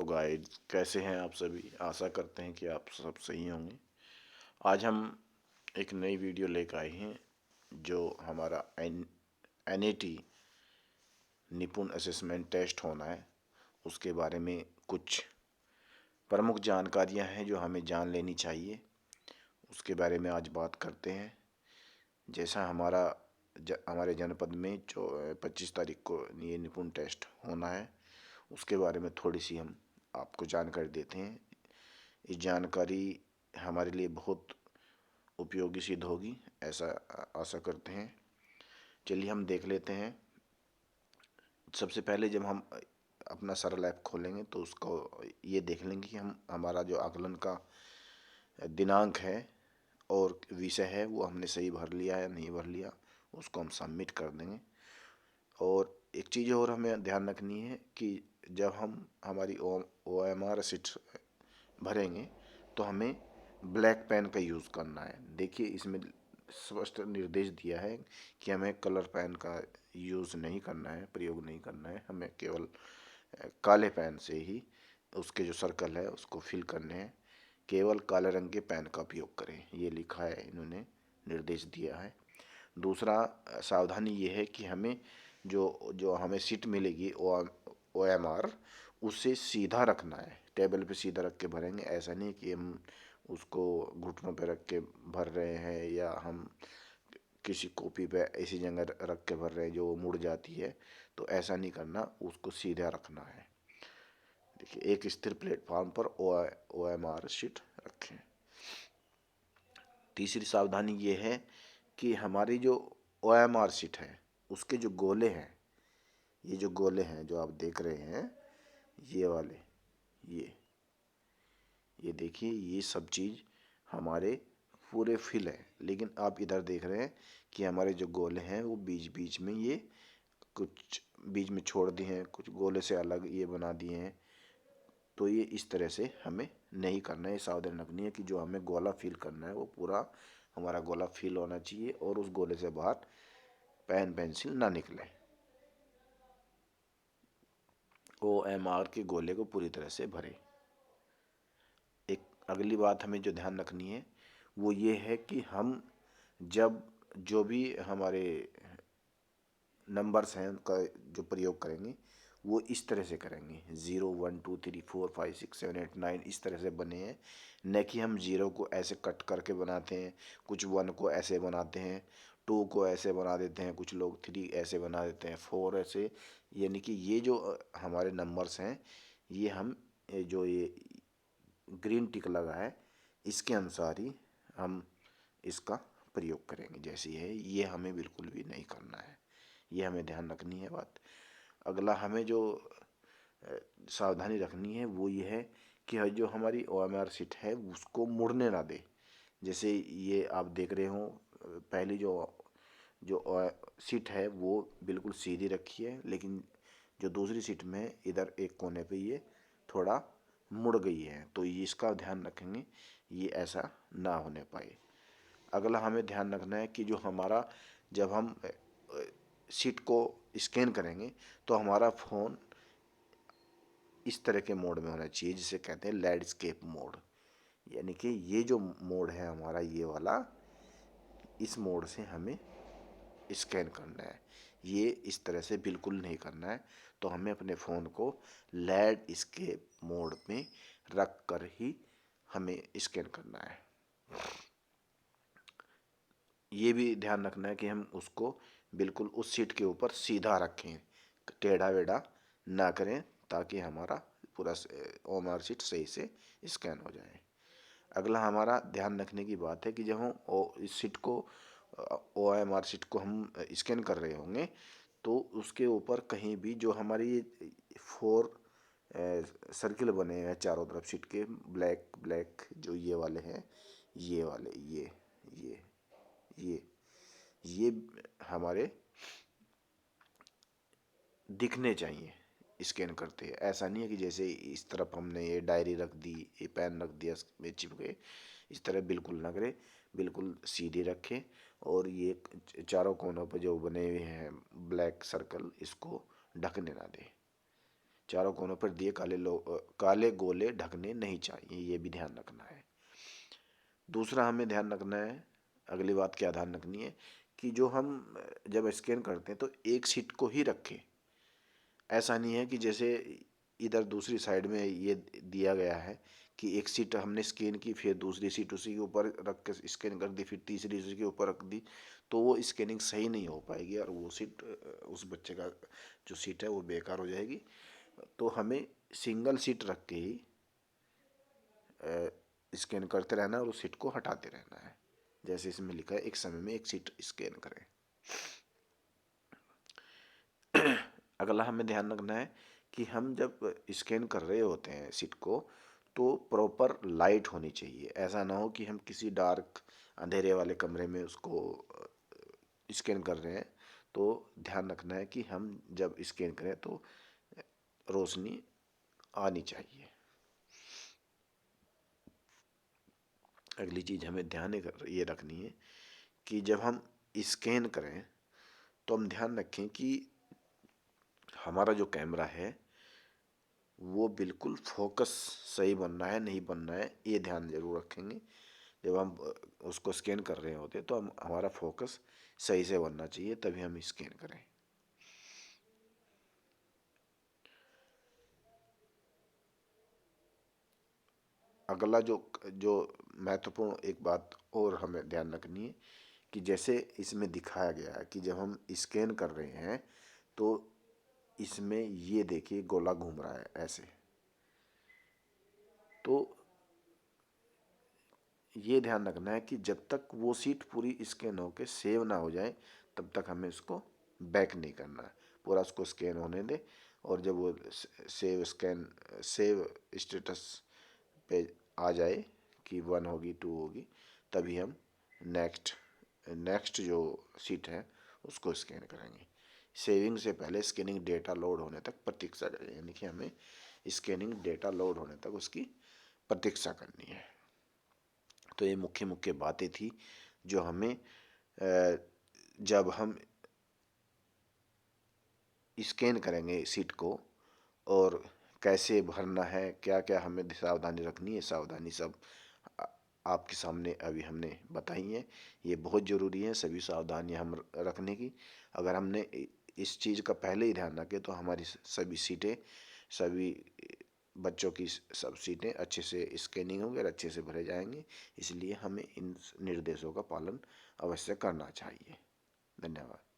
तो गाइस, कैसे हैं आप सभी। आशा करते हैं कि आप सब सही होंगे। आज हम एक नई वीडियो लेकर आए हैं जो हमारा एनएटी निपुण असेसमेंट टेस्ट होना है, उसके बारे में कुछ प्रमुख जानकारियां हैं जो हमें जान लेनी चाहिए। उसके बारे में आज बात करते हैं। जैसा हमारे जनपद में 25 तारीख को ये निपुण टेस्ट होना है, उसके बारे में थोड़ी सी हम आपको जानकारी देते हैं। ये जानकारी हमारे लिए बहुत उपयोगी सिद्ध होगी, ऐसा आशा करते हैं। चलिए हम देख लेते हैं। सबसे पहले जब हम अपना सरल ऐप खोलेंगे तो उसको ये देख लेंगे कि हमारा जो आकलन का दिनांक है और विषय है वो हमने सही भर लिया या नहीं भर लिया, उसको हम सबमिट कर देंगे। और एक चीज़ और हमें ध्यान रखनी है कि जब हम हमारी OMR शीट भरेंगे तो हमें ब्लैक पेन का यूज़ करना है। देखिए, इसमें स्पष्ट निर्देश दिया है कि हमें कलर पेन का यूज़ नहीं करना है, प्रयोग नहीं करना है। हमें केवल काले पेन से ही उसके जो सर्कल है उसको फिल करने हैं। केवल काले रंग के पेन का उपयोग करें, ये लिखा है, इन्होंने निर्देश दिया है। दूसरा सावधानी ये है कि हमें जो जो हमें सीट मिलेगी OMR, उसे सीधा रखना है। टेबल पे सीधा रख के भरेंगे। ऐसा नहीं कि हम उसको घुटनों पे रख के भर रहे हैं या हम किसी कॉपी पे ऐसी जगह रख के भर रहे हैं जो वो मुड़ जाती है, तो ऐसा नहीं करना, उसको सीधा रखना है। देखिए, एक स्थिर प्लेटफॉर्म पर OMR शीट रखें। तीसरी सावधानी ये है कि हमारी जो OMR शीट है उसके जो गोले हैं, ये जो गोले हैं जो आप देख रहे हैं, ये वाले, ये देखिए, ये सब चीज़ हमारे पूरे फिल है। लेकिन आप इधर देख रहे हैं कि हमारे जो गोले हैं वो बीच बीच में ये कुछ बीच में छोड़ दिए हैं, कुछ गोले से अलग ये बना दिए हैं। तो ये इस तरह से हमें नहीं करना है। सावधानी रखनी है कि जो हमें गोला फिल करना है वो पूरा हमारा गोला फिल होना चाहिए और उस गोले से बाहर पेन पेंसिल ना निकले। OMR के गोले को पूरी तरह से भरे। एक अगली बात हमें जो ध्यान रखनी है वो ये है कि हम जब जो भी हमारे नंबर्स हैं उनका जो प्रयोग करेंगे वो इस तरह से करेंगे। 0 1 2 3 4 5 6 7 8 9 इस तरह से बने हैं, न कि हम 0 को ऐसे कट करके बनाते हैं, कुछ 1 को ऐसे बनाते हैं, 2 को ऐसे बना देते हैं, कुछ लोग 3 ऐसे बना देते हैं, 4 ऐसे। यानी कि ये जो हमारे नंबर्स हैं, ये हम जो ये ग्रीन टिक लगा है इसके अनुसार ही हम इसका प्रयोग करेंगे। जैसे ये हमें बिल्कुल भी नहीं करना है, ये हमें ध्यान रखनी है बात। अगला हमें जो सावधानी रखनी है वो ये है कि जो हमारी OMR शीट है उसको मुड़ने ना दे। जैसे ये आप देख रहे हो, पहली जो जो सीट है वो बिल्कुल सीधी रखी है, लेकिन जो दूसरी सीट में इधर एक कोने पे ये थोड़ा मुड़ गई है, तो ये इसका ध्यान रखेंगे, ये ऐसा ना होने पाए। अगला हमें ध्यान रखना है कि जो हमारा जब हम सीट को स्कैन करेंगे तो हमारा फ़ोन इस तरह के मोड में होना चाहिए जिसे कहते हैं लैंडस्केप मोड। यानी कि ये जो मोड है हमारा, ये वाला, इस मोड से हमें स्कैन करना है। ये इस तरह से बिल्कुल नहीं करना है। तो हमें अपने फ़ोन को लैंडस्केप मोड में रख कर ही हमें स्कैन करना है। ये भी ध्यान रखना है कि हम उसको बिल्कुल उस सीट के ऊपर सीधा रखें, टेढ़ा वेढ़ा ना करें, ताकि हमारा पूरा OMR शीट सही से स्कैन हो जाए। अगला हमारा ध्यान रखने की बात है कि जब हम इस सीट को OMR शीट को हम स्कैन कर रहे होंगे तो उसके ऊपर कहीं भी जो हमारी 4 सर्किल बने हैं चारों तरफ सीट के, ब्लैक ब्लैक जो ये वाले हैं, ये वाले, ये ये ये हमारे दिखने चाहिए स्कैन करते हैं। ऐसा नहीं है कि जैसे इस तरफ हमने ये डायरी रख दी, ये पेन रख दिया में चिपके, इस तरह बिल्कुल ना करें। बिल्कुल सीधी रखें और ये चारों कोनों पर जो बने हुए हैं ब्लैक सर्कल, इसको ढकने ना दें। चारों कोनों पर दिए काले गोले ढकने नहीं चाहिए, ये भी ध्यान रखना है। दूसरा हमें ध्यान रखना है, अगली बात क्या ध्यान रखनी है कि जो हम जब स्कैन करते हैं तो एक सीट को ही रखें। ऐसा नहीं है कि जैसे इधर दूसरी साइड में ये दिया गया है कि एक सीट हमने स्कैन की, फिर दूसरी सीट उसी के ऊपर रख के स्कैन कर दी, फिर तीसरी उसी के ऊपर रख दी, तो वो स्कैनिंग सही नहीं हो पाएगी और वो सीट उस बच्चे का जो सीट है वो बेकार हो जाएगी। तो हमें सिंगल सीट रख के ही स्कैन करते रहना है और उस सीट को हटाते रहना है, जैसे इसमें लिखा है एक समय में एक सीट स्कैन करें। अगला हमें ध्यान रखना है कि हम जब स्कैन कर रहे होते हैं सीट को तो प्रॉपर लाइट होनी चाहिए। ऐसा ना हो कि हम किसी डार्क अंधेरे वाले कमरे में उसको स्कैन कर रहे हैं, तो ध्यान रखना है कि हम जब स्कैन करें तो रोशनी आनी चाहिए। अगली चीज़ हमें ध्यान ये रखनी है कि जब हम स्कैन करें तो हम ध्यान रखें कि हमारा जो कैमरा है वो बिल्कुल फोकस सही बनना है नहीं बनना है, ये ध्यान जरूर रखेंगे। जब हम उसको स्कैन कर रहे होते तो हम हमारा फोकस सही से बनना चाहिए, तभी हम स्कैन करें। अगला जो जो महत्वपूर्ण एक बात और हमें ध्यान रखनी है कि जैसे इसमें दिखाया गया है कि जब हम स्कैन कर रहे हैं तो इसमें ये देखिए गोला घूम रहा है ऐसे, तो ये ध्यान रखना है कि जब तक वो सीट पूरी स्कैन होके सेव ना हो जाए तब तक हमें उसको बैक नहीं करना है, पूरा उसको स्कैन होने दे। और जब वो सेव स्टेटस पे आ जाए कि 1 होगी 2 होगी, तभी हम नेक्स्ट नेक्स्ट जो सीट है उसको स्कैन करेंगे। सेविंग से पहले स्कैनिंग डेटा लोड होने तक प्रतीक्षा करें, यानी कि हमें स्कैनिंग डेटा लोड होने तक उसकी प्रतीक्षा करनी है। तो ये मुख्य मुख्य बातें थी जो हमें जब हम स्कैन करेंगे सीट को और कैसे भरना है, क्या क्या हमें सावधानी रखनी है, सावधानी सब आपके सामने अभी हमने बताई हैं। ये बहुत ज़रूरी है सभी सावधानियां हम रखने की। अगर हमने इस चीज़ का पहले ही ध्यान रखे तो हमारी सभी सीटें, सभी बच्चों की सब सीटें अच्छे से स्कैनिंग होंगी और अच्छे से भरे जाएंगे। इसलिए हमें इन निर्देशों का पालन अवश्य करना चाहिए। धन्यवाद।